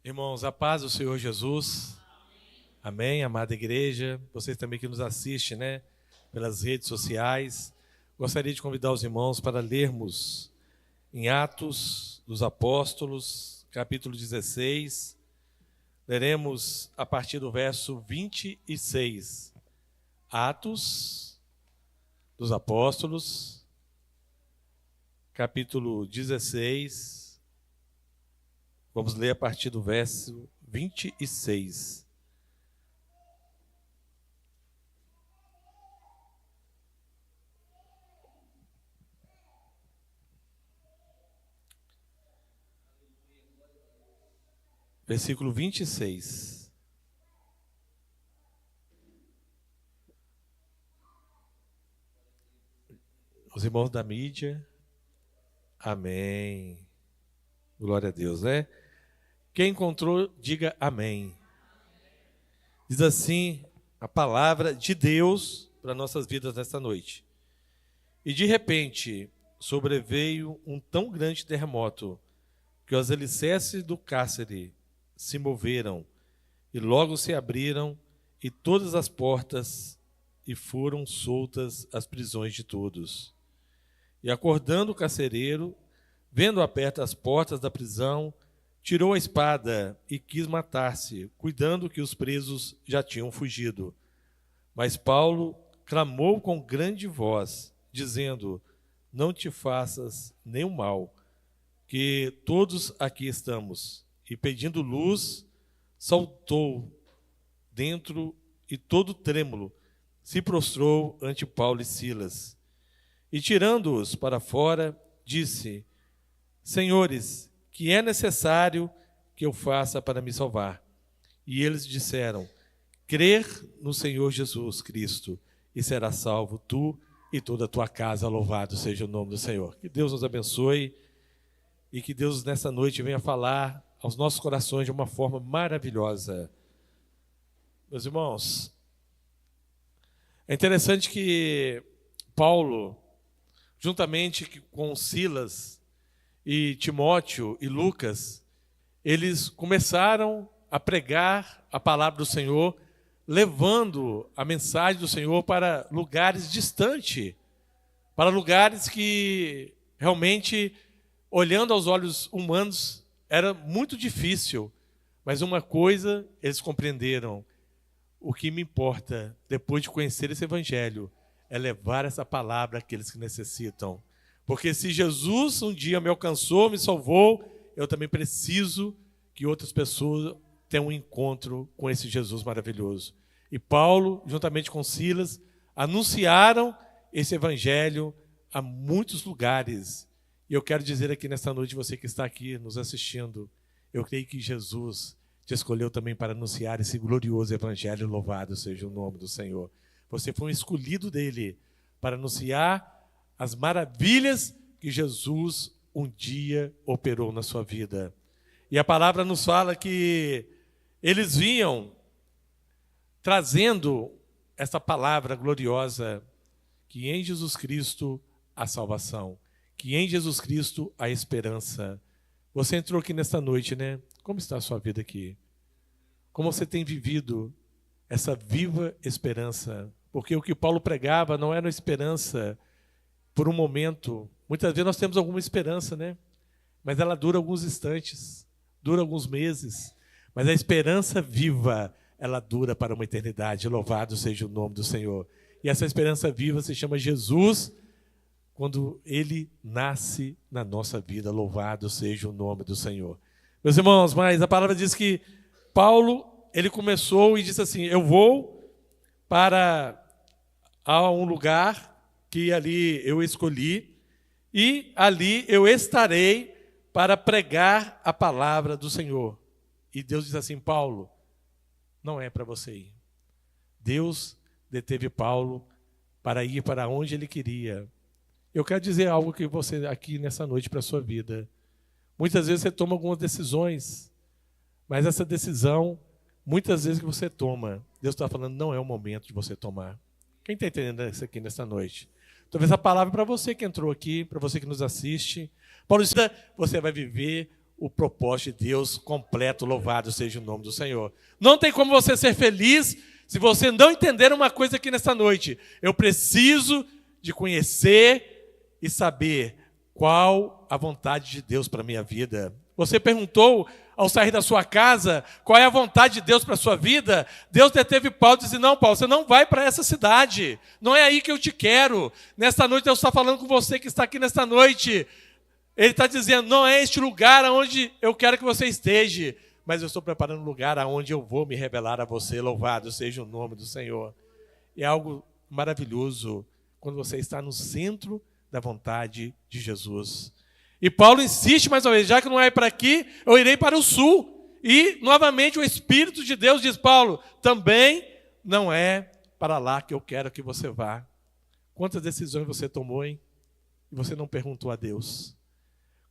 Irmãos, a paz do Senhor Jesus. Amém, amada igreja. Vocês também que nos assistem, pelas redes sociais. Gostaria de convidar os irmãos para lermos em Atos dos Apóstolos, capítulo 16. Leremos a partir do verso 26. Atos dos Apóstolos, capítulo 16. Vamos ler a partir do verso 26. Versículo 26. Os irmãos da mídia. Amém. Glória a Deus, Quem encontrou, diga amém. Diz assim a palavra de Deus para nossas vidas nesta noite. E de repente sobreveio um tão grande terremoto que os alicerces do cárcere se moveram e logo se abriram e todas as portas e foram soltas as prisões de todos. E acordando o carcereiro, vendo abertas as portas da prisão, tirou a espada e quis matar-se, cuidando que os presos já tinham fugido. Mas Paulo clamou com grande voz, dizendo: não te faças nenhum mal, que todos aqui estamos. E pedindo luz, saltou dentro e todo trêmulo se prostrou ante Paulo e Silas. E tirando-os para fora, disse: Senhores, que é necessário que eu faça para me salvar? E eles disseram: crer no Senhor Jesus Cristo, e serás salvo tu e toda a tua casa. Louvado seja o nome do Senhor. Que Deus nos abençoe e que Deus nessa noite venha falar aos nossos corações de uma forma maravilhosa. Meus irmãos, é interessante que Paulo, juntamente com Silas e Timóteo e Lucas, eles começaram a pregar a palavra do Senhor, levando a mensagem do Senhor para lugares distantes, para lugares que realmente, olhando aos olhos humanos, era muito difícil. Mas uma coisa eles compreenderam: o que me importa, depois de conhecer esse evangelho, é levar essa palavra àqueles que necessitam. Porque se Jesus um dia me alcançou, me salvou, eu também preciso que outras pessoas tenham um encontro com esse Jesus maravilhoso. E Paulo, juntamente com Silas, anunciaram esse evangelho a muitos lugares. E eu quero dizer aqui nesta noite, você que está aqui nos assistindo, eu creio que Jesus te escolheu também para anunciar esse glorioso evangelho. Louvado seja o nome do Senhor. Você foi um escolhido dele para anunciar as maravilhas que Jesus um dia operou na sua vida. E a palavra nos fala que eles vinham trazendo essa palavra gloriosa, que em Jesus Cristo há salvação, que em Jesus Cristo há esperança. Você entrou aqui nesta noite, Como está a sua vida aqui? Como você tem vivido essa viva esperança? Porque o que Paulo pregava não era uma esperança por um momento. Muitas vezes nós temos alguma esperança, Mas ela dura alguns instantes, dura alguns meses. Mas a esperança viva, ela dura para uma eternidade. Louvado seja o nome do Senhor. E essa esperança viva se chama Jesus, quando ele nasce na nossa vida. Louvado seja o nome do Senhor. Meus irmãos, mas a palavra diz que Paulo, ele começou e disse assim: eu vou para um lugar que ali eu escolhi, e ali eu estarei para pregar a palavra do Senhor. E Deus diz assim: Paulo, não é para você ir. Deus deteve Paulo para ir para onde ele queria. Eu quero dizer algo que você aqui nessa noite para a sua vida. Muitas vezes você toma algumas decisões, mas essa decisão, muitas vezes que você toma, Deus está falando, não é o momento de você tomar. Quem está entendendo isso aqui nessa noite? Talvez a palavra para você que entrou aqui, para você que nos assiste. Paulo diz: você vai viver o propósito de Deus completo, louvado seja o nome do Senhor. Não tem como você ser feliz se você não entender uma coisa aqui nesta noite. Eu preciso de conhecer e saber qual a vontade de Deus para a minha vida. Você perguntou ao sair da sua casa qual é a vontade de Deus para a sua vida? Deus deteve Paulo e disse: não, Paulo, você não vai para essa cidade. Não é aí que eu te quero. Nesta noite Deus está falando com você que está aqui nesta noite. Ele está dizendo: não é este lugar onde eu quero que você esteja, mas eu estou preparando um lugar onde eu vou me revelar a você. Louvado seja o nome do Senhor. É algo maravilhoso quando você está no centro da vontade de Jesus. E Paulo insiste mais uma vez: já que não é para aqui, eu irei para o sul. E novamente o Espírito de Deus diz: Paulo, também não é para lá que eu quero que você vá. Quantas decisões você tomou, hein? E você não perguntou a Deus.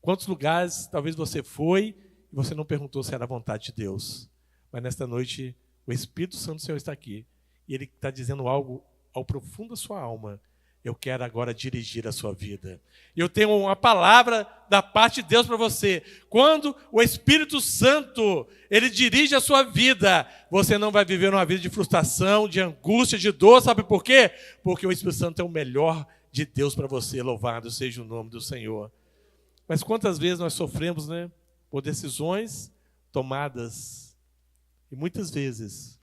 Quantos lugares talvez você foi e você não perguntou se era a vontade de Deus. Mas nesta noite o Espírito Santo do Senhor está aqui. E Ele está dizendo algo ao profundo da sua alma. Eu quero agora dirigir a sua vida. Eu tenho uma palavra da parte de Deus para você. Quando o Espírito Santo, Ele dirige a sua vida, você não vai viver uma vida de frustração, de angústia, de dor. Sabe por quê? Porque o Espírito Santo é o melhor de Deus para você. Louvado seja o nome do Senhor. Mas quantas vezes nós sofremos, né, por decisões tomadas. E muitas vezes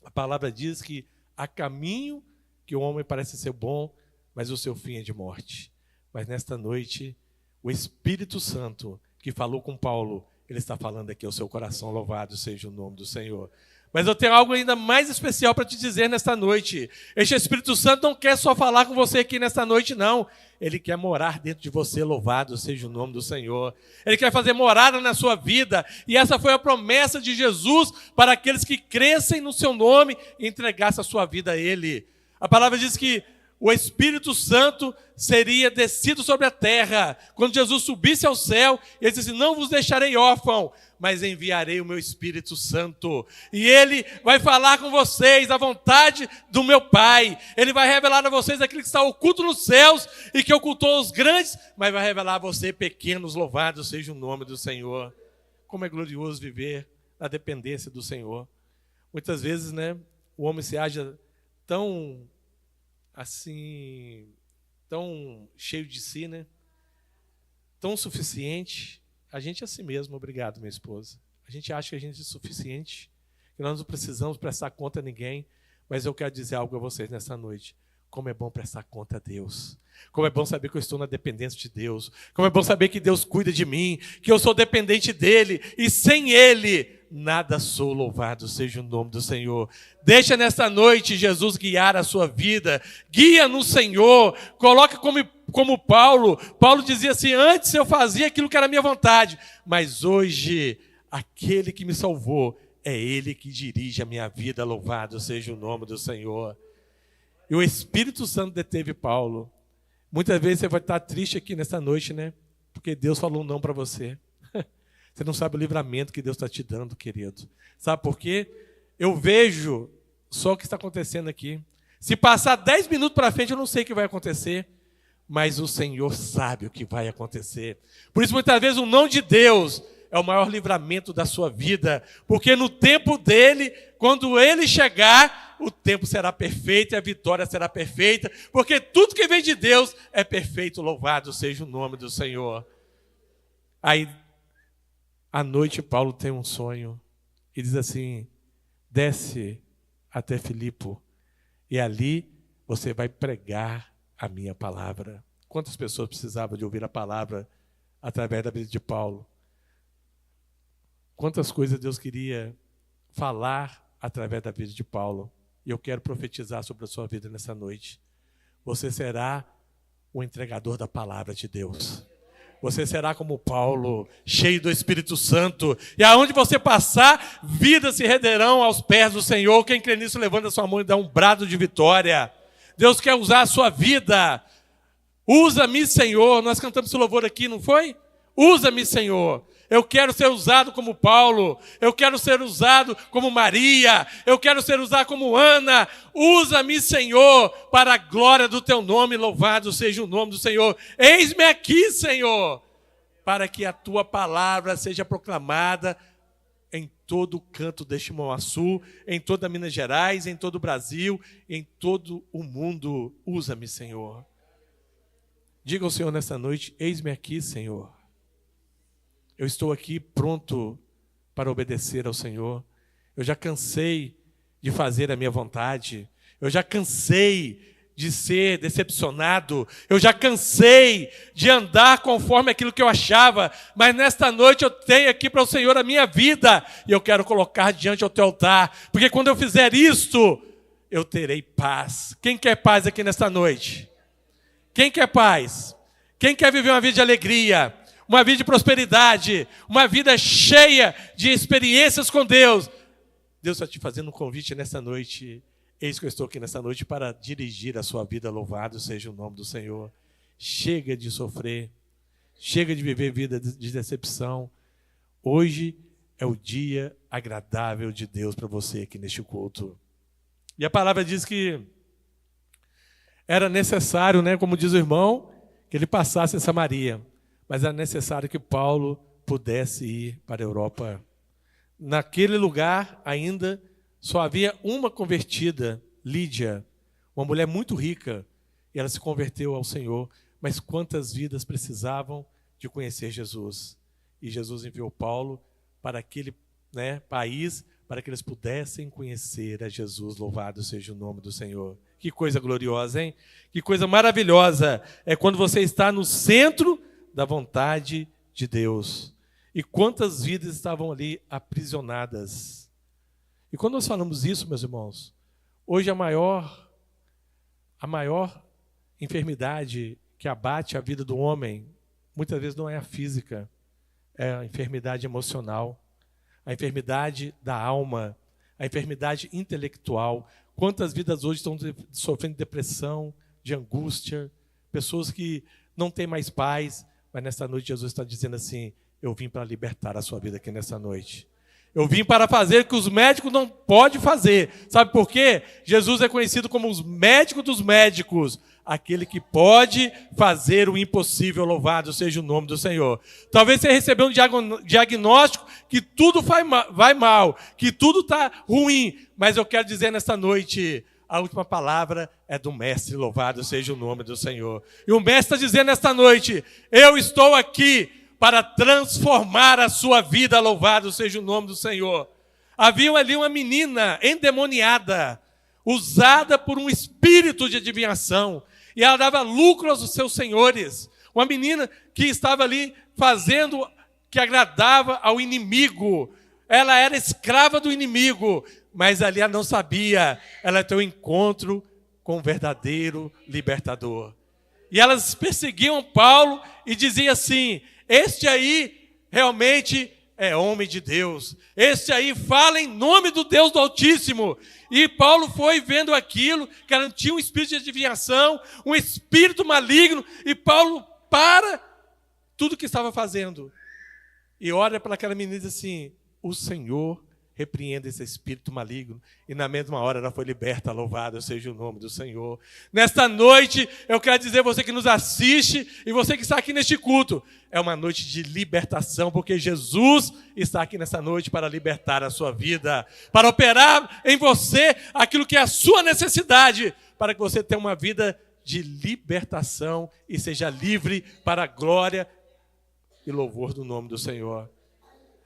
a palavra diz que há caminho que o homem parece ser bom, mas o seu fim é de morte. Mas nesta noite, o Espírito Santo que falou com Paulo, ele está falando aqui ao seu coração. Louvado seja o nome do Senhor. Mas eu tenho algo ainda mais especial para te dizer nesta noite. Este Espírito Santo não quer só falar com você aqui nesta noite, não. Ele quer morar dentro de você. Louvado seja o nome do Senhor. Ele quer fazer morada na sua vida. E essa foi a promessa de Jesus para aqueles que crescem no seu nome e entregassem a sua vida a Ele. A palavra diz que o Espírito Santo seria descido sobre a terra. Quando Jesus subisse ao céu, Ele disse: não vos deixarei órfão, mas enviarei o meu Espírito Santo. E Ele vai falar com vocês a vontade do meu Pai. Ele vai revelar a vocês aquilo que está oculto nos céus e que ocultou os grandes, mas vai revelar a você pequenos. Louvado seja o nome do Senhor. Como é glorioso viver na dependência do Senhor. Muitas vezes, né, o homem se acha tão assim, tão cheio de si, né? Tão suficiente. A gente é assim mesmo. Obrigado, minha esposa. A gente acha que a gente é suficiente, que nós não precisamos prestar conta a ninguém. Mas eu quero dizer algo a vocês nessa noite. Como é bom prestar conta a Deus. Como é bom saber que eu estou na dependência de Deus. Como é bom saber que Deus cuida de mim, que eu sou dependente dEle. E sem Ele, nada sou. Louvado seja o nome do Senhor. Deixa nesta noite Jesus guiar a sua vida. Guia no Senhor. Coloca como Paulo. Paulo dizia assim: antes eu fazia aquilo que era minha vontade, mas hoje aquele que me salvou, é Ele que dirige a minha vida. Louvado seja o nome do Senhor. E o Espírito Santo deteve Paulo. Muitas vezes você vai estar triste aqui nessa noite, né? Porque Deus falou não para você. Você não sabe o livramento que Deus está te dando, querido. Sabe por quê? Eu vejo só o que está acontecendo aqui. Se passar 10 minutos para frente, eu não sei o que vai acontecer. Mas o Senhor sabe o que vai acontecer. Por isso, muitas vezes, o não de Deus é o maior livramento da sua vida. Porque no tempo dele, quando ele chegar, o tempo será perfeito e a vitória será perfeita. Porque tudo que vem de Deus é perfeito. Louvado seja o nome do Senhor. Aí, à noite, Paulo tem um sonho. E diz assim: desce até Filipo. E ali você vai pregar a minha palavra. Quantas pessoas precisavam de ouvir a palavra através da vida de Paulo? Quantas coisas Deus queria falar através da vida de Paulo. E eu quero profetizar sobre a sua vida nessa noite. Você será o entregador da palavra de Deus. Você será como Paulo, cheio do Espírito Santo. E aonde você passar, vidas se renderão aos pés do Senhor. Quem crê nisso, levanta a sua mão e dá um brado de vitória. Deus quer usar a sua vida. Usa-me, Senhor. Nós cantamos esse louvor aqui, não foi? Usa-me, Senhor. Eu quero ser usado como Paulo. Eu quero ser usado como Maria. Eu quero ser usado como Ana. Usa-me, Senhor, para a glória do teu nome. Louvado seja o nome do Senhor. Eis-me aqui, Senhor, para que a tua palavra seja proclamada em todo o canto deste Moaçu, em toda Minas Gerais, em todo o Brasil, em todo o mundo. Usa-me, Senhor. Diga ao Senhor nessa noite: eis-me aqui, Senhor. Eu estou aqui pronto para obedecer ao Senhor. Eu já cansei de fazer a minha vontade. Eu já cansei de ser decepcionado. Eu já cansei de andar conforme aquilo que eu achava. Mas nesta noite eu tenho aqui para o Senhor a minha vida. E eu quero colocar diante do teu altar. Porque quando eu fizer isto, eu terei paz. Quem quer paz aqui nesta noite? Quem quer paz? Quem quer viver uma vida de alegria? Uma vida de prosperidade? Uma vida cheia de experiências com Deus? Deus está te fazendo um convite nessa noite. Eis que eu estou aqui nessa noite para dirigir a sua vida. Louvado seja o nome do Senhor. Chega de sofrer. Chega de viver vida de decepção. Hoje é o dia agradável de Deus para você aqui neste culto. E a palavra diz que era necessário, como diz o irmão, que ele passasse em Samaria. Mas era necessário que Paulo pudesse ir para a Europa. Naquele lugar ainda só havia uma convertida, Lídia, uma mulher muito rica, e ela se converteu ao Senhor. Mas quantas vidas precisavam de conhecer Jesus? E Jesus enviou Paulo para aquele país, para que eles pudessem conhecer a Jesus. Louvado seja o nome do Senhor. Que coisa gloriosa, hein? Que coisa maravilhosa é quando você está no centro da vontade de Deus. E quantas vidas estavam ali aprisionadas. E quando nós falamos isso, meus irmãos, hoje a maior enfermidade que abate a vida do homem, muitas vezes não é a física, é a enfermidade emocional, a enfermidade da alma, a enfermidade intelectual. Quantas vidas hoje estão sofrendo de depressão, de angústia, pessoas que não têm mais paz, mas nessa noite Jesus está dizendo assim: eu vim para libertar a sua vida aqui nessa noite. Eu vim para fazer o que os médicos não podem fazer. Sabe por quê? Jesus é conhecido como os médicos dos médicos. Aquele que pode fazer o impossível. Louvado seja o nome do Senhor. Talvez você recebeu um diagnóstico que tudo vai mal, que tudo está ruim. Mas eu quero dizer nesta noite, a última palavra é do Mestre. Louvado seja o nome do Senhor. E o Mestre está dizendo nesta noite: eu estou aqui para transformar a sua vida. Louvado seja o nome do Senhor. Havia ali uma menina endemoniada, usada por um espírito de adivinhação, e ela dava lucro aos seus senhores. Uma menina que estava ali fazendo que agradava ao inimigo. Ela era escrava do inimigo, mas ali ela não sabia. Ela teve um encontro com o verdadeiro libertador. E elas perseguiam Paulo e diziam assim: este aí realmente é homem de Deus. Este aí fala em nome do Deus do Altíssimo. E Paulo foi vendo aquilo, que ela tinha um espírito de adivinhação, um espírito maligno. E Paulo para tudo que estava fazendo e olha para aquela menina e diz assim: o Senhor repreenda esse espírito maligno. E na mesma hora ela foi liberta. Louvado seja o nome do Senhor. Nesta noite, eu quero dizer, você que nos assiste e você que está aqui neste culto, é uma noite de libertação, porque Jesus está aqui nessa noite para libertar a sua vida, para operar em você aquilo que é a sua necessidade, para que você tenha uma vida de libertação e seja livre para a glória e louvor do nome do Senhor.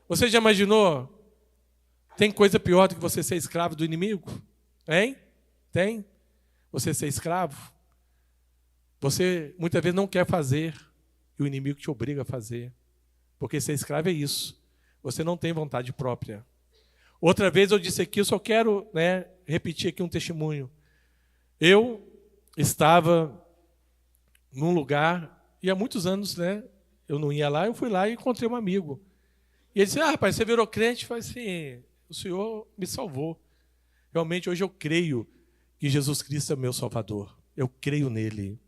Você já imaginou? Tem coisa pior do que você ser escravo do inimigo? Hein? Tem? Você ser escravo? Você muitas vezes não quer fazer e o inimigo te obriga a fazer. Porque ser escravo é isso. Você não tem vontade própria. Outra vez eu disse aqui, eu só quero repetir aqui um testemunho. Eu estava num lugar, e há muitos anos eu não ia lá, eu fui lá e encontrei um amigo. E ele disse: rapaz, você virou crente? Eu falei assim: o Senhor me salvou. Realmente hoje eu creio que Jesus Cristo é o meu Salvador. Eu creio nele.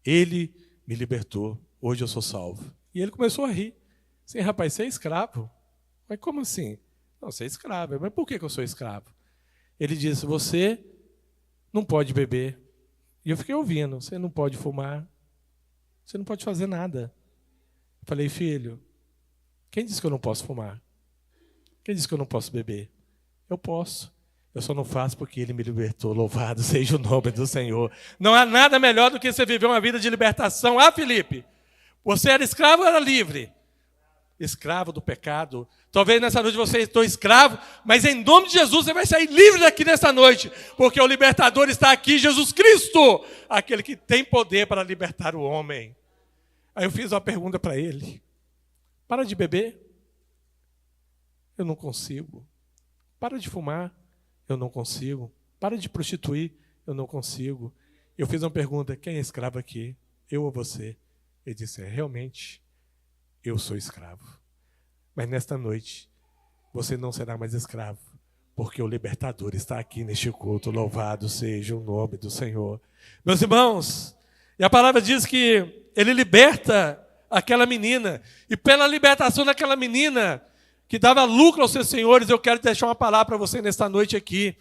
Ele me libertou. Hoje eu sou salvo. E ele começou a rir. Assim: rapaz, você é escravo? Mas como assim? Não, você é escravo. Mas por que eu sou escravo? Ele disse: você não pode beber. E eu fiquei ouvindo: você não pode fumar. Você não pode fazer nada. Falei, filho, quem disse que eu não posso fumar? Quem disse que eu não posso beber? Eu posso. Eu só não faço porque Ele me libertou. Louvado seja o nome do Senhor. Não há nada melhor do que você viver uma vida de libertação. Ah, Felipe, você era escravo ou era livre? Escravo do pecado. Talvez nessa noite você esteja escravo, mas em nome de Jesus você vai sair livre daqui nessa noite, porque o libertador está aqui, Jesus Cristo, aquele que tem poder para libertar o homem. Aí eu fiz uma pergunta para ele. Para de beber? Eu não consigo. Para de fumar? Eu não consigo. Para de prostituir? Eu não consigo. Eu fiz uma pergunta, quem é escravo aqui? Eu ou você? Ele disse, realmente, eu sou escravo. Mas nesta noite, você não será mais escravo, porque o libertador está aqui neste culto. Louvado seja o nome do Senhor. Meus irmãos, e a palavra diz que Ele liberta aquela menina, e pela libertação daquela menina, que dava lucro aos seus senhores, eu quero deixar uma palavra para você nesta noite aqui.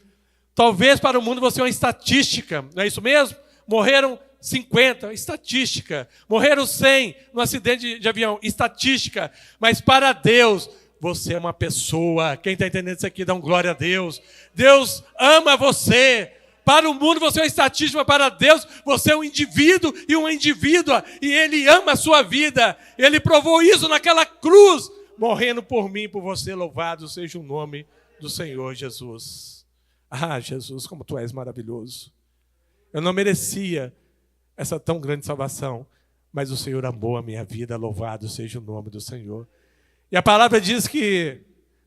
Talvez para o mundo você é uma estatística, não é isso mesmo? Morreram 50, estatística. Morreram 100 no acidente de avião, estatística. Mas para Deus, você é uma pessoa. Quem está entendendo isso aqui, dá um glória a Deus. Deus ama você. Para o mundo você é uma estatística, mas para Deus você é um indivíduo e uma indivídua. E Ele ama a sua vida. Ele provou isso naquela cruz, morrendo por mim, por você. Louvado seja o nome do Senhor Jesus. Ah, Jesus, como Tu és maravilhoso. Eu não merecia essa tão grande salvação, mas o Senhor amou a minha vida. Louvado seja o nome do Senhor. E a palavra diz que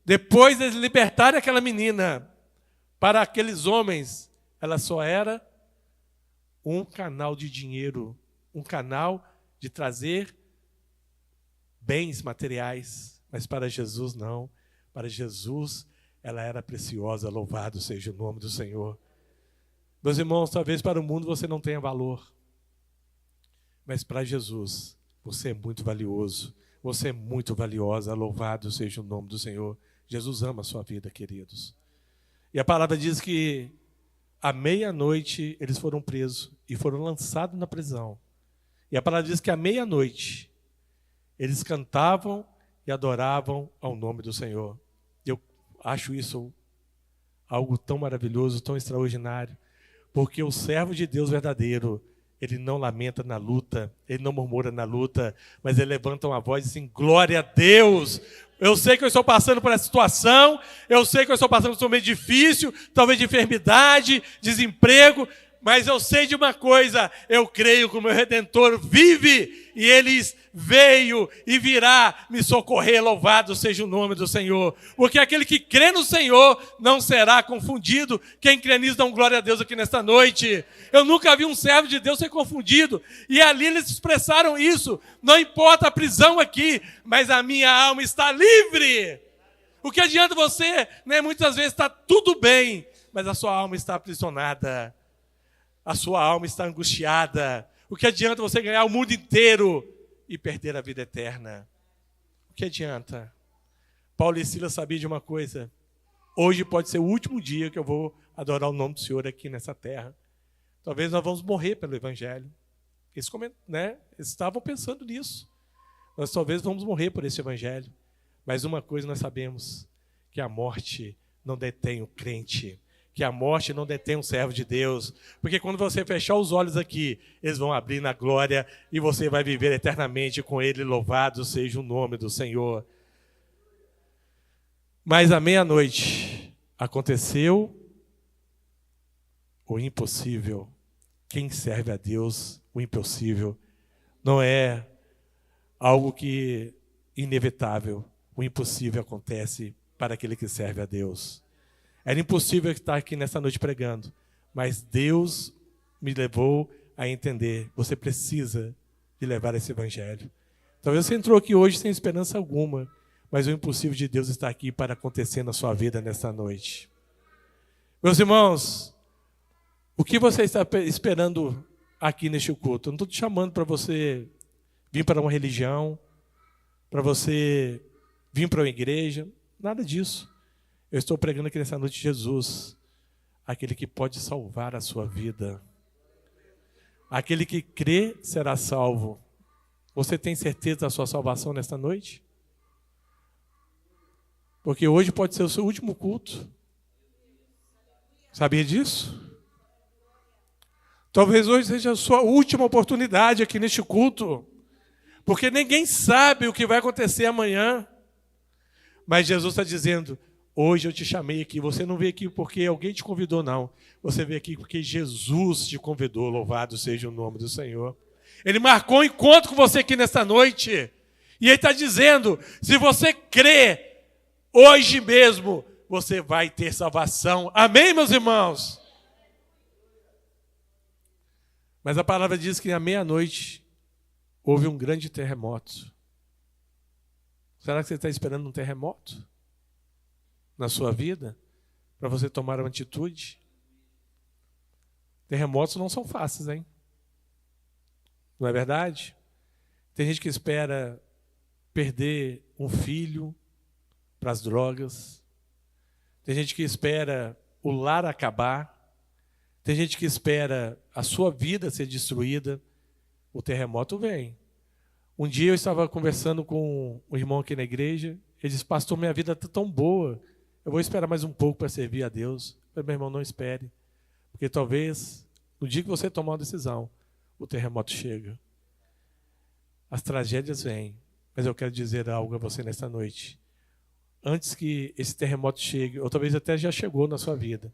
depois de libertar aquela menina, para aqueles homens, ela só era um canal de dinheiro, um canal de trazer bens materiais, mas para Jesus não. Para Jesus ela era preciosa. Louvado seja o nome do Senhor. Meus irmãos, talvez para o mundo você não tenha valor, mas para Jesus você é muito valioso, você é muito valiosa. Louvado seja o nome do Senhor. Jesus ama a sua vida, queridos. E a palavra diz que à meia-noite eles foram presos e foram lançados na prisão. E a palavra diz que à meia-noite eles cantavam e adoravam ao nome do Senhor. Eu acho isso algo tão maravilhoso, tão extraordinário, porque o servo de Deus verdadeiro, ele não lamenta na luta, ele não murmura na luta, mas ele levanta uma voz e diz assim, glória a Deus. Eu sei que eu estou passando por essa situação, eu sei que eu estou passando por um momento difícil, talvez de enfermidade, desemprego, mas eu sei de uma coisa, eu creio que o meu Redentor vive e Ele veio e virá me socorrer. Louvado seja o nome do Senhor. Porque aquele que crê no Senhor não será confundido. Quem crê nisso dá um glória a Deus aqui nesta noite. Eu nunca vi um servo de Deus ser confundido. E ali eles expressaram isso. Não importa a prisão aqui, mas a minha alma está livre. O que adianta você, né, muitas vezes está tudo bem, mas a sua alma está aprisionada. A sua alma está angustiada. O que adianta você ganhar o mundo inteiro e perder a vida eterna? O que adianta? Paulo e Silas sabiam de uma coisa. Hoje pode ser o último dia que eu vou adorar o nome do Senhor aqui nessa terra. Talvez nós vamos morrer pelo Evangelho. Eles estavam pensando nisso. Nós talvez vamos morrer por esse Evangelho. Mas uma coisa nós sabemos, que a morte não detém o crente. Que a morte não detém um servo de Deus. Porque quando você fechar os olhos aqui, eles vão abrir na glória e você vai viver eternamente com Ele. Louvado seja o nome do Senhor. Mas à meia-noite aconteceu o impossível. Quem serve a Deus, o impossível não é algo que inevitável. O impossível acontece para aquele que serve a Deus. Era impossível estar aqui nessa noite pregando, mas Deus me levou a entender, você precisa de levar esse Evangelho. Talvez você entrou aqui hoje sem esperança alguma, mas o impossível de Deus está aqui para acontecer na sua vida nessa noite. Meus irmãos, o que você está esperando aqui neste culto? Eu não estou te chamando para você vir para uma religião, para você vir para uma igreja, nada disso. Eu estou pregando aqui nessa noite Jesus, aquele que pode salvar a sua vida. Aquele que crê será salvo. Você tem certeza da sua salvação nesta noite? Porque hoje pode ser o seu último culto. Sabia disso? Talvez hoje seja a sua última oportunidade aqui neste culto. Porque ninguém sabe o que vai acontecer amanhã. Mas Jesus está dizendo, hoje eu te chamei aqui. Você não veio aqui porque alguém te convidou, não. Você veio aqui porque Jesus te convidou. Louvado seja o nome do Senhor. Ele marcou um encontro com você aqui nesta noite. E Ele está dizendo, se você crê, hoje mesmo, você vai ter salvação. Amém, meus irmãos? Mas a palavra diz que à meia-noite houve um grande terremoto. Será que você está esperando um terremoto na sua vida para você tomar uma atitude? Terremotos não são fáceis, hein? Não é verdade? Tem gente que espera perder um filho para as drogas. Tem gente que espera o lar acabar. Tem gente que espera a sua vida ser destruída. O terremoto vem. Um dia eu estava conversando com um irmão aqui na igreja. Ele disse, pastor, minha vida está tão boa. Eu vou esperar mais um pouco para servir a Deus. Eu falei, meu irmão, não espere. Porque talvez, no dia que você tomar uma decisão, o terremoto chega. As tragédias vêm. Mas eu quero dizer algo a você nesta noite. Antes que esse terremoto chegue, ou talvez até já chegou na sua vida,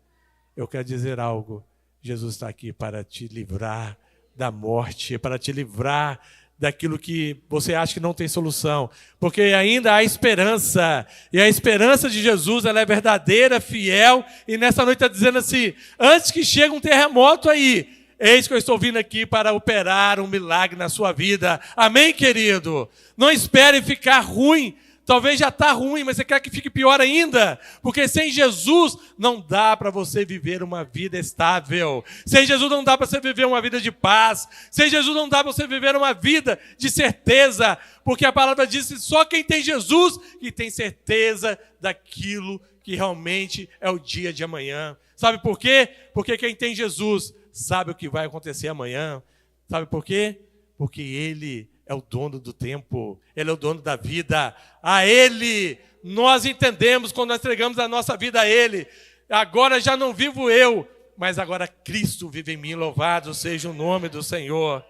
eu quero dizer algo. Jesus está aqui para te livrar da morte, para te livrar daquilo que você acha que não tem solução. Porque ainda há esperança. E a esperança de Jesus, ela é verdadeira, fiel. E nessa noite está dizendo assim, antes que chegue um terremoto aí, eis que eu estou vindo aqui para operar um milagre na sua vida. Amém, querido? Não espere ficar ruim. Talvez já está ruim, mas você quer que fique pior ainda? Porque sem Jesus não dá para você viver uma vida estável. Sem Jesus não dá para você viver uma vida de paz. Sem Jesus não dá para você viver uma vida de certeza. Porque a palavra diz que só quem tem Jesus que tem certeza daquilo que realmente é o dia de amanhã. Sabe por quê? Porque quem tem Jesus sabe o que vai acontecer amanhã. Sabe por quê? Porque Ele é o dono do tempo, Ele é o dono da vida. A Ele nós entendemos quando nós entregamos a nossa vida a Ele. Agora já não vivo eu, mas agora Cristo vive em mim. Louvado seja o nome do Senhor.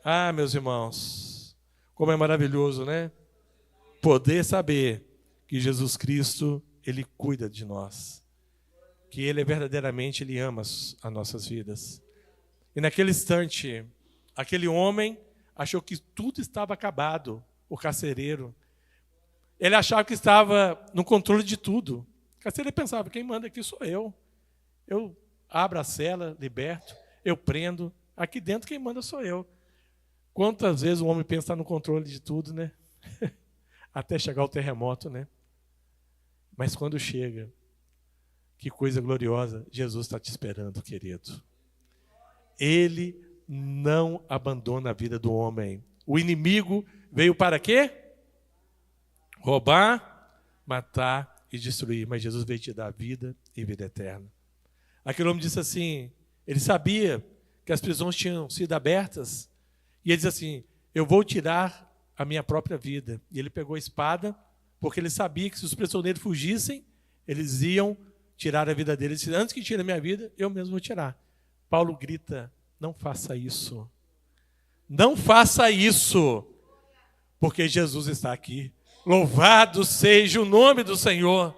Ah, meus irmãos, como é maravilhoso, né? Poder saber que Jesus Cristo, Ele cuida de nós. Que Ele verdadeiramente, Ele ama as nossas vidas. E naquele instante, aquele homem achou que tudo estava acabado, o carcereiro. Ele achava que estava no controle de tudo. O carcereiro pensava, quem manda aqui sou eu. Eu abro a cela, liberto, eu prendo. Aqui dentro quem manda sou eu. Quantas vezes o homem pensa estar no controle de tudo, né? Até chegar o terremoto, né? Mas quando chega, que coisa gloriosa, Jesus está te esperando, querido. Ele não abandona a vida do homem. O inimigo veio para quê? Roubar, matar e destruir. Mas Jesus veio te dar vida e vida eterna. Aquele homem disse assim, ele sabia que as prisões tinham sido abertas. E ele disse assim, eu vou tirar a minha própria vida. E ele pegou a espada, porque ele sabia que se os prisioneiros fugissem, eles iam tirar a vida dele. Ele disse, antes que tire a minha vida, eu mesmo vou tirar. Paulo grita, não faça isso. Não faça isso. Porque Jesus está aqui. Louvado seja o nome do Senhor.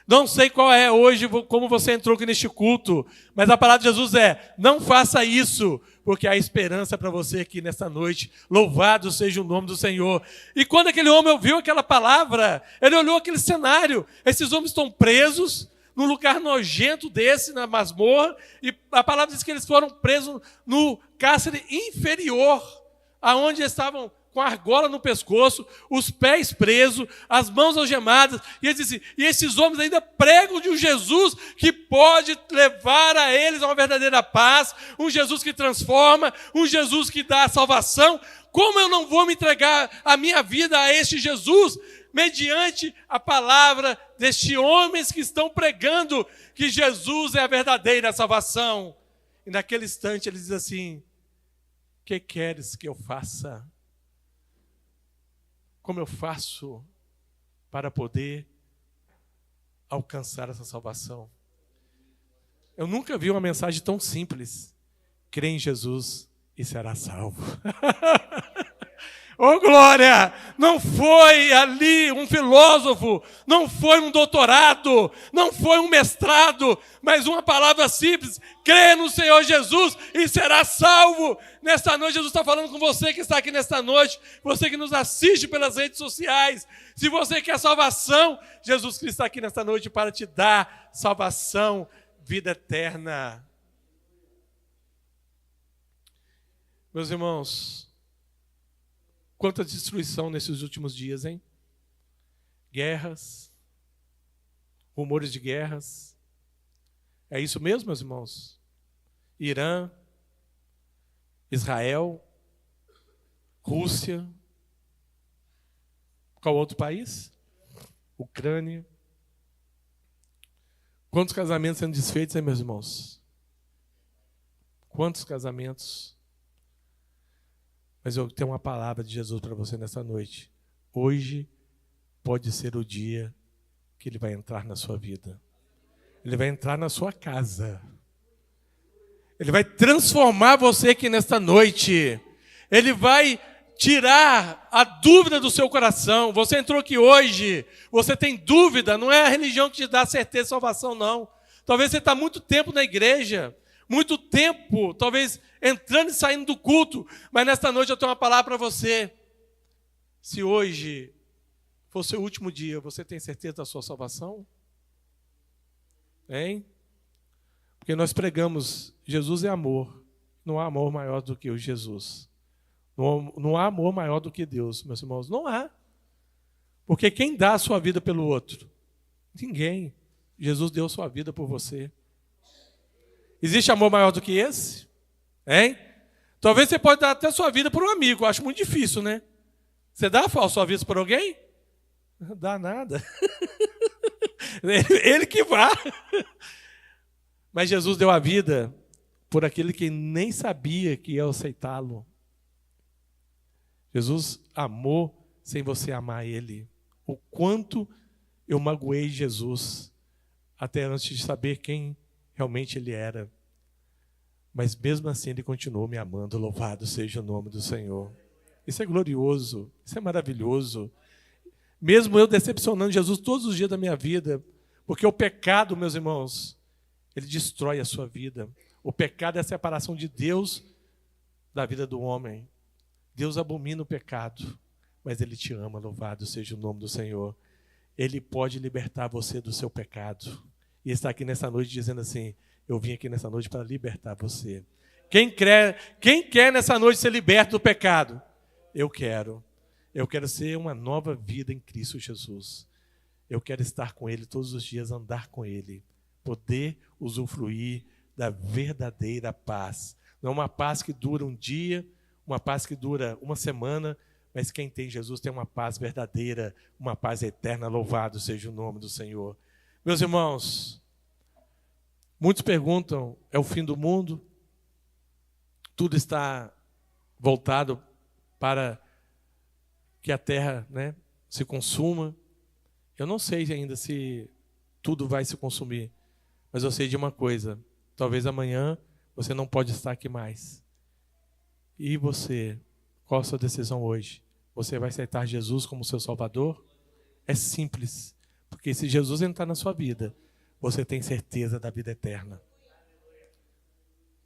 Não sei qual é hoje, como você entrou aqui neste culto, mas a palavra de Jesus é, não faça isso, porque há esperança para você aqui nesta noite. Louvado seja o nome do Senhor. E quando aquele homem ouviu aquela palavra, ele olhou aquele cenário. Esses homens estão presos num lugar nojento desse, na masmorra, e a palavra diz que eles foram presos no cárcere inferior, aonde estavam com a argola no pescoço, os pés presos, as mãos algemadas, e ele disse, e esses homens ainda pregam de um Jesus que pode levar a eles a uma verdadeira paz, um Jesus que transforma, um Jesus que dá a salvação. Como eu não vou me entregar a minha vida a este Jesus, mediante a palavra destes homens que estão pregando que Jesus é a verdadeira salvação? E naquele instante ele diz assim, que queres que eu faça? como eu faço para poder alcançar essa salvação? Eu nunca vi uma mensagem tão simples. Crê em Jesus e será salvo. Oh, glória! Não foi ali um filósofo, não foi um doutorado, não foi um mestrado, mas uma palavra simples: crê no Senhor Jesus e será salvo. Nesta noite, Jesus está falando com você que está aqui nesta noite, você que nos assiste pelas redes sociais. Se você quer salvação, Jesus Cristo está aqui nesta noite para te dar salvação, vida eterna. Meus irmãos, quanta destruição nesses últimos dias, hein? Guerras, rumores de guerras. É isso mesmo, meus irmãos? Irã, Israel, Rússia. Qual outro país? Ucrânia. Quantos casamentos sendo desfeitos, hein, meus irmãos? Quantos casamentos? Mas eu tenho uma palavra de Jesus para você nessa noite. Hoje pode ser o dia que Ele vai entrar na sua vida. Ele vai entrar na sua casa. Ele vai transformar você aqui nesta noite. Ele vai tirar a dúvida do seu coração. Você entrou aqui hoje, você tem dúvida, não é a religião que te dá certeza de salvação, não. Talvez você está muito tempo na igreja, muito tempo, talvez entrando e saindo do culto, mas nesta noite eu tenho uma palavra para você. Se hoje for o seu último dia, você tem certeza da sua salvação? Hein? Porque nós pregamos, Jesus é amor. Não há amor maior do que o Jesus. Não há amor maior do que Deus, meus irmãos. Não há. Porque quem dá a sua vida pelo outro? Ninguém. Jesus deu sua vida por você. Existe amor maior do que esse? Hein? Talvez você pode dar até a sua vida por um amigo. Eu acho muito difícil, né? Você dá a sua vida por alguém? Não dá nada. Ele que vá. Mas Jesus deu a vida por aquele que nem sabia que ia aceitá-lo. Jesus amou sem você amar Ele. O quanto eu magoei Jesus até antes de saber quem realmente Ele era. Mas mesmo assim Ele continuou me amando. Louvado seja o nome do Senhor. Isso é glorioso, isso é maravilhoso. Mesmo eu decepcionando Jesus todos os dias da minha vida, porque o pecado, meus irmãos, ele destrói a sua vida. O pecado é a separação de Deus da vida do homem. Deus abomina o pecado, mas Ele te ama, louvado seja o nome do Senhor. Ele pode libertar você do seu pecado. E está aqui nessa noite dizendo assim: eu vim aqui nessa noite para libertar você. Quem quer nessa noite ser liberto do pecado? Eu quero. Eu quero ser uma nova vida em Cristo Jesus. Eu quero estar com Ele todos os dias, andar com Ele. Poder usufruir da verdadeira paz. Não uma paz que dura um dia, uma paz que dura uma semana, mas quem tem Jesus tem uma paz verdadeira, uma paz eterna. Louvado seja o nome do Senhor. Meus irmãos, muitos perguntam, é o fim do mundo? Tudo está voltado para que a terra, se consuma. Eu não sei ainda se tudo vai se consumir, mas eu sei de uma coisa: talvez amanhã você não pode estar aqui mais. E você, qual a sua decisão hoje? Você vai aceitar Jesus como seu Salvador? É simples, porque se Jesus entrar na sua vida, você tem certeza da vida eterna.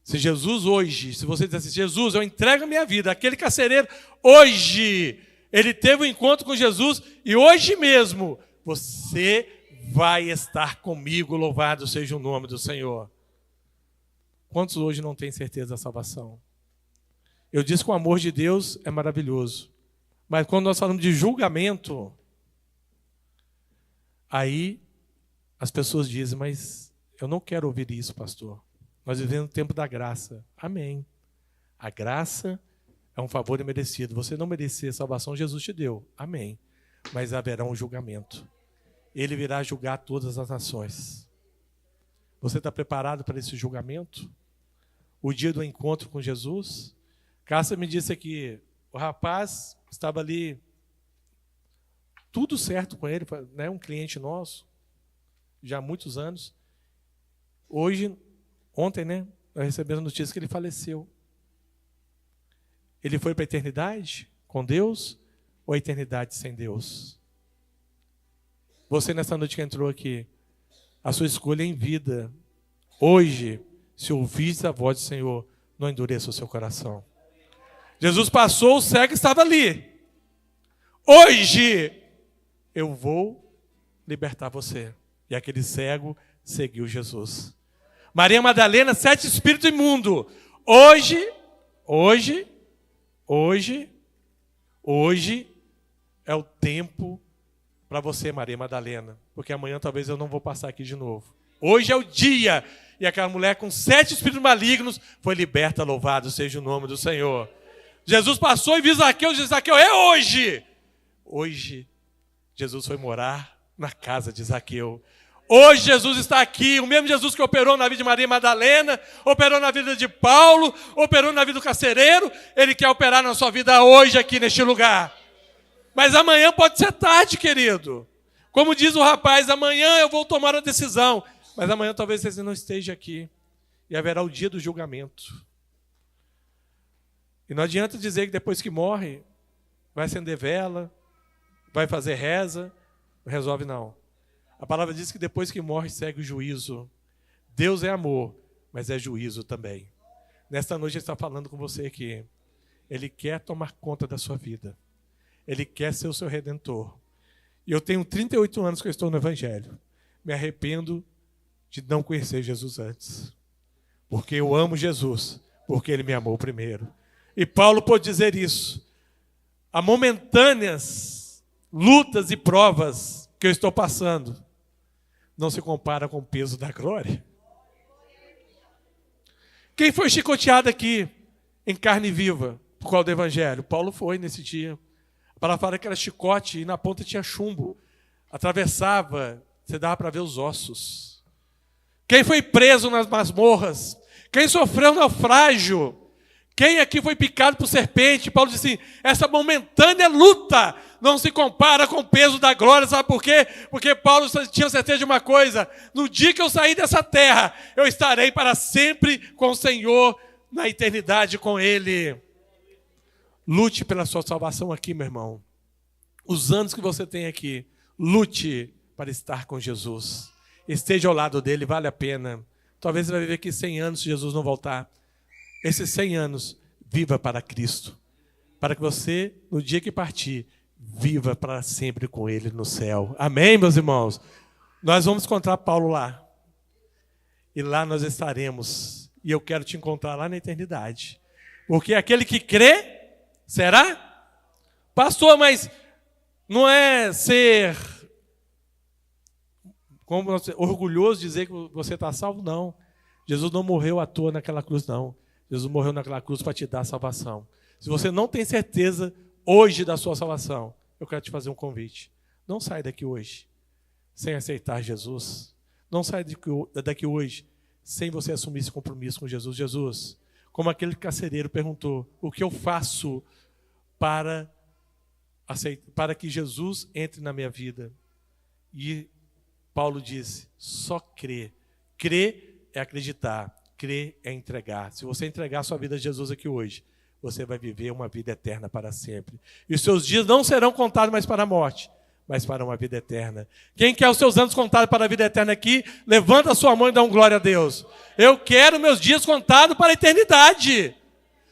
Se Jesus hoje, se você diz assim: Jesus, eu entrego a minha vida, aquele carcereiro, hoje, ele teve um encontro com Jesus, e hoje mesmo, você vai estar comigo, louvado seja o nome do Senhor. Quantos hoje não têm certeza da salvação? Eu disse que o amor de Deus é maravilhoso, mas quando nós falamos de julgamento, aí as pessoas dizem: mas eu não quero ouvir isso, pastor. Nós vivemos no tempo da graça. Amém. A graça é um favor imerecido. Você não merecia salvação, Jesus te deu. Amém. Mas haverá um julgamento. Ele virá julgar todas as nações. Você está preparado para esse julgamento? O dia do encontro com Jesus? Cássia me disse aqui, o rapaz estava ali tudo certo com ele, né? Um cliente nosso, já há muitos anos. Ontem, né? Nós recebemos a notícia que ele faleceu. Ele foi para a eternidade com Deus ou a eternidade sem Deus? Você, nessa noite que entrou aqui, a sua escolha é em vida. Hoje, se ouvisse a voz do Senhor, não endureça o seu coração. Jesus passou, o cego estava ali. Hoje, eu vou libertar você. E aquele cego seguiu Jesus. Maria Madalena, 7 espíritos imundos. Hoje é o tempo para você, Maria Madalena. Porque amanhã talvez eu não vou passar aqui de novo. Hoje é o dia. E aquela mulher com 7 espíritos malignos foi liberta, louvado seja o nome do Senhor. Jesus passou e viu Zaqueu, disse: Zaqueu, é hoje. Hoje, Jesus foi morar na casa de Zaqueu. Hoje Jesus está aqui, o mesmo Jesus que operou na vida de Maria Madalena, operou na vida de Paulo, operou na vida do carcereiro, ele quer operar na sua vida hoje aqui neste lugar. Mas amanhã pode ser tarde, querido. Como diz o rapaz, amanhã eu vou tomar a decisão. Mas amanhã talvez você não esteja aqui. E haverá o dia do julgamento. E não adianta dizer que depois que morre, vai acender vela, vai fazer reza. Não resolve não. A palavra diz que depois que morre, segue o juízo. Deus é amor, mas é juízo também. Nesta noite ele está falando com você aqui. Ele quer tomar conta da sua vida. Ele quer ser o seu redentor. E eu tenho 38 anos que eu estou no Evangelho. Me arrependo de não conhecer Jesus antes. Porque eu amo Jesus, porque ele me amou primeiro. E Paulo pôde dizer isso. Há momentâneas lutas e provas que eu estou passando não se compara com o peso da glória. Quem foi chicoteado aqui em carne viva por causa do Evangelho? Paulo foi nesse dia. A palavra fala que era chicote e na ponta tinha chumbo. Atravessava, você dava para ver os ossos. Quem foi preso nas masmorras? Quem sofreu naufrágio? Quem aqui foi picado por serpente? Paulo disse assim, essa momentânea luta não se compara com o peso da glória. Sabe por quê? Porque Paulo tinha certeza de uma coisa. No dia que eu sair dessa terra, eu estarei para sempre com o Senhor, na eternidade com Ele. Lute pela sua salvação aqui, meu irmão. Os anos que você tem aqui, lute para estar com Jesus. Esteja ao lado dele, vale a pena. Talvez você vai viver aqui 100 anos se Jesus não voltar. Esses 100 anos, viva para Cristo. Para que você, no dia que partir, viva para sempre com Ele no céu. Amém, meus irmãos? Nós vamos encontrar Paulo lá. E lá nós estaremos. E eu quero te encontrar lá na eternidade. Porque aquele que crê, será? Pastor, mas não é ser orgulhoso dizer que você está salvo? Não. Jesus não morreu à toa naquela cruz, não. Jesus morreu naquela cruz para te dar salvação. Se você não tem certeza hoje da sua salvação, eu quero te fazer um convite. Não saia daqui hoje sem aceitar Jesus. Não saia daqui hoje sem você assumir esse compromisso com Jesus. Jesus, como aquele carcereiro perguntou, o que eu faço para que Jesus entre na minha vida? E Paulo disse, só crer. Crer é acreditar. Crer é entregar. Se você entregar a sua vida a Jesus aqui hoje, você vai viver uma vida eterna para sempre. E os seus dias não serão contados mais para a morte, mas para uma vida eterna. Quem quer os seus anos contados para a vida eterna aqui, levanta a sua mão e dá um glória a Deus. Eu quero meus dias contados para a eternidade.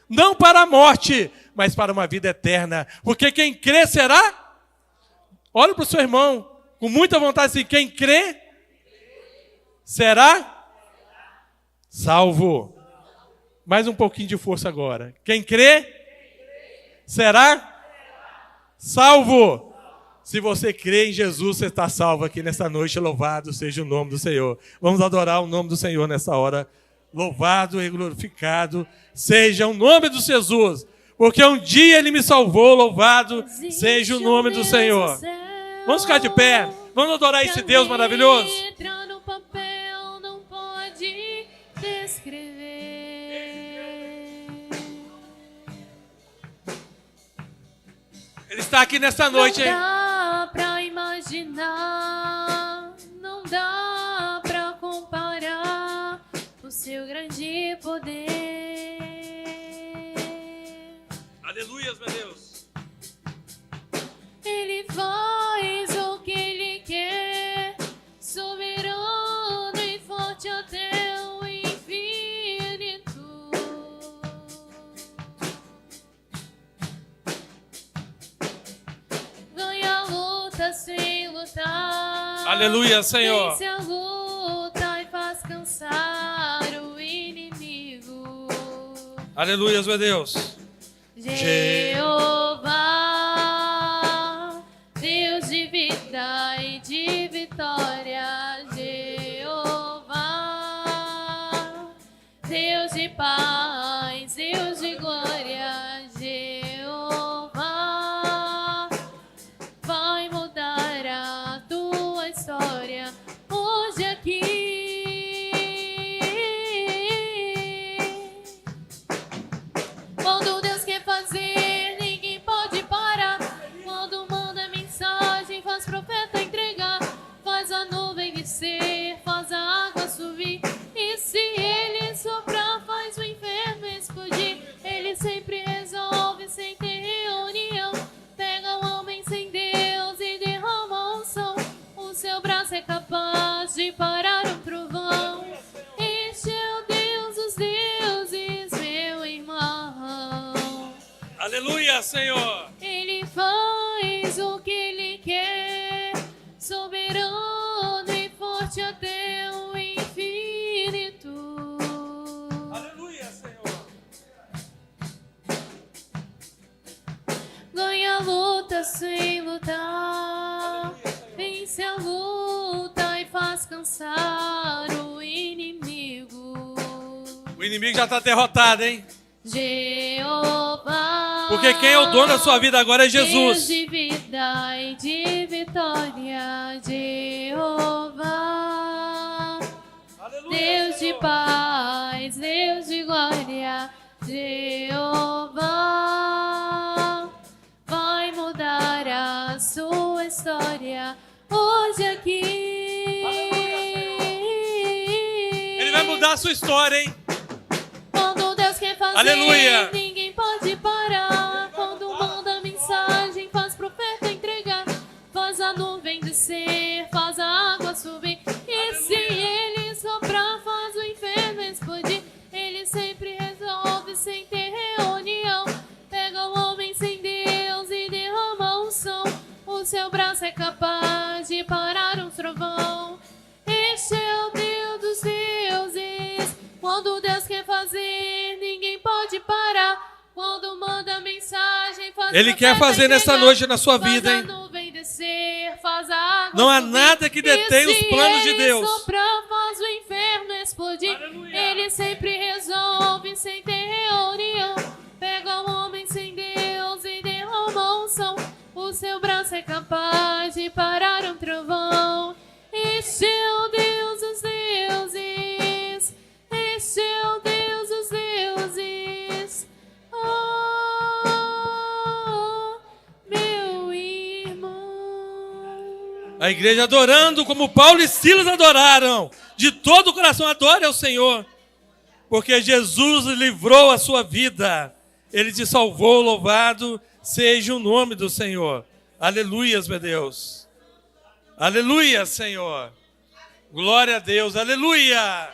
Não para a morte, mas para uma vida eterna. Porque quem crê será? Olha para o seu irmão, com muita vontade assim, quem crê será salvo. Mais um pouquinho de força agora. Quem crê será salvo. Se você crê em Jesus, você está salvo aqui nessa noite. Louvado seja o nome do Senhor. Vamos adorar o nome do Senhor nessa hora. Louvado e glorificado seja o nome do Jesus. Porque um dia Ele me salvou. Louvado seja o nome do Senhor. Vamos ficar de pé. Vamos adorar esse Deus maravilhoso. Ele está aqui nessa noite, hein? imaginar, não dá pra comparar o seu grande poder. Aleluia, meu Deus. Ele faz o que Ele quer, soberano e forte até o infinito. Ganha a luta sem lutar. Aleluia, Senhor. Vence a luta e faz cansar o inimigo. Aleluia, meu Deus. Jeová, Deus de vida e de vitória. Jeová, Deus de paz, Deus de glória. Jeová, vai mudar a tua história hoje aqui. Quando Deus quer fazer, ninguém pode parar. Quando manda mensagem, faz profeta entregar. Faz a nuvem descer, faz a água subir. E se Ele soprar, faz o inferno explodir. Ele sempre resolve sem ter reunião. Pega o homem sem Deus e derrama unção. O seu braço é capaz de parar um trovão. Este é o Deus dos deuses, meu irmão. Aleluia, Senhor. Ele faz o que Ele quer, soberano e forte até o infinito. Aleluia, Senhor. Ganha a luta sem lutar, vence a luta e faz cansar o inimigo. O inimigo já está derrotado, hein? Jeová, Porque quem é o dono da sua vida agora é Deus Jesus. de vida e de vitória. Jeová, Aleluia, Deus de Senhor. paz, Deus de glória. Jeová, vai mudar a sua história hoje aqui. Ele vai mudar a sua história, hein? Quando Deus quer fazer, Aleluia. ninguém pode parar. Quando manda mensagem, faz profeta entregar. Faz a nuvem descer, faz a água subir. E se Ele soprar, faz o inferno explodir. Ele sempre resolve sem ter reunião. Pega o homem sem Deus e derrama unção. O seu braço é capaz de parar um trovão. Este é o Deus dos deuses. Quando Deus quer fazer, ninguém pode parar. Quando manda mensagem, faz Ele quer fazer nessa noite na sua vida, hein? Faz a nuvem descer, faz a água Não há subir. nada que detém os planos de Deus. E se Ele soprar, faz o inferno explodir. Aleluia. Ele sempre resolve sem ter reunião. Pega o homem sem Deus e derrama unção. O seu braço é capaz de parar um trovão. Este é o Deus dos deuses. Este é o Deus dos deuses. Oh, meu irmão. A igreja adorando como Paulo e Silas adoraram. De todo o coração adore ao Senhor. Porque Jesus livrou a sua vida. Ele te salvou, louvado seja o nome do Senhor. Aleluias, meu Deus. Aleluia, Senhor. Glória a Deus, aleluia.